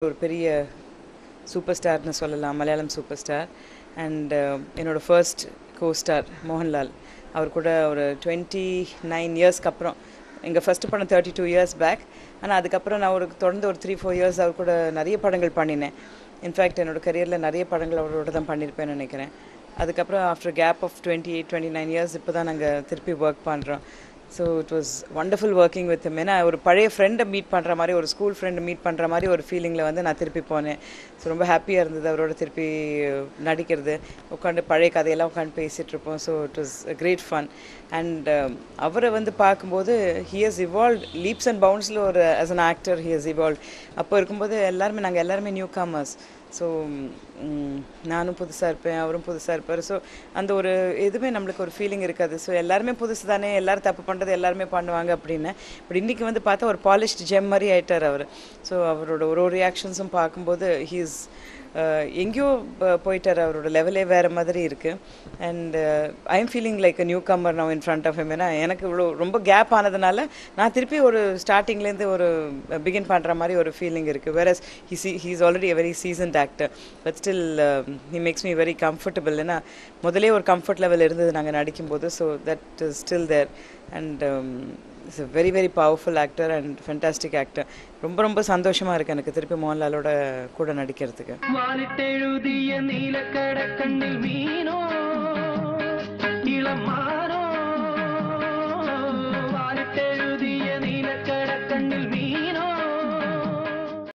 ஒரு பெரிய சூப்பர் ஸ்டார்னு சொல்லலாம், மலையாளம் சூப்பர் ஸ்டார். அண்ட் என்னோடய ஃபர்ஸ்ட் கோஸ்டார் மோகன்லால். அவர் கூட ஒரு 29 இயர்ஸ்க்கு அப்புறம், எங்கள் ஃபஸ்ட்டு படம் 32 இயர்ஸ் பேக். ஆனால் அதுக்கப்புறம் நான் தொடர்ந்து ஒரு 3-4 இயர்ஸ் அவர் கூட நிறைய படங்கள் பண்ணினேன். இன்ஃபேக்ட் என்னோடய கரியரில் நிறைய படங்கள் அவரோட தான் பண்ணியிருப்பேன்னு நினைக்கிறேன். அதுக்கப்புறம் ஆஃப்டர் கேப் ஆஃப் 28-29 இயர்ஸ் இப்போ தான் நாங்கள் திருப்பி ஒர்க் பண்ணுறோம். So it was wonderful working with him. ஏன்னா ஒரு பழைய ஃப்ரெண்டை மீட் பண்ணுற மாதிரி, ஒரு ஸ்கூல் ஃப்ரெண்டை மீட் பண்ணுற மாதிரி ஒரு ஃபீலிங்கில் வந்து நான் திருப்பி போனேன். ஸோ ரொம்ப ஹாப்பியாக இருந்தது அவரோட திருப்பி நடிக்கிறது. உட்காந்து பழைய கதையெல்லாம் உட்காந்து பேசிகிட்டு இருப்போம். So it was a great fun. And அவரை வந்து பார்க்கும்போது he has evolve leaps and பவுண்ட்ஸில் ஒரு as an actor he has evolve. அப்போ இருக்கும்போது நாங்கள் எல்லாருமே நியூ காமர்ஸ். ஸோ நானும் புதுசாக இருப்பேன், அவரும் புதுசாக இருப்பார். ஸோ அந்த ஒரு எதுவுமே நம்மளுக்கு ஒரு ஃபீலிங் இருக்காது. ஸோ எல்லாருமே புதுசு தானே, எல்லோரும் தப்பு பண்ணுறது எல்லாருமே பண்ணுவாங்க அப்படின்னு. பட் இன்றைக்கி வந்து பார்த்தா ஒரு பாலிஷ்ட் ஜெம் மாதிரி ஆகிட்டார் அவர். ஸோ அவரோட ஒரு ரியாக்ஷன்ஸும் பார்க்கும்போது ஹீஸ் எங்கேயோ போயிட்டார். அவரோட லெவலே வேறு மாதிரி இருக்குது. And I am feeling like a newcomer now in front of him. ஏன்னா எனக்கு இவ்வளோ ரொம்ப கேப் ஆனதுனால நான் திருப்பி ஒரு ஸ்டார்டிங்லேருந்து ஒரு பிகின் பண்ணுற மாதிரி ஒரு ஃபீலிங் இருக்குது. Whereas he is already a very seasoned actor. But still he makes me very comfortable. ஏன்னா முதலே ஒரு கம்ஃபர்ட் லெவல் இருந்தது நாங்கள் நடிக்கும்போது. So that is still there. And it's a very very powerful actor and fantastic actor. ரொம்ப சந்தோஷமா இருக்கு எனக்கு திருப்பி மோகன்லாலோட கூட நடிக்கிறதுக்கு. வாலிட்டெழுதிய நீலக்கடக்கண்ணில் மீனோ இளமா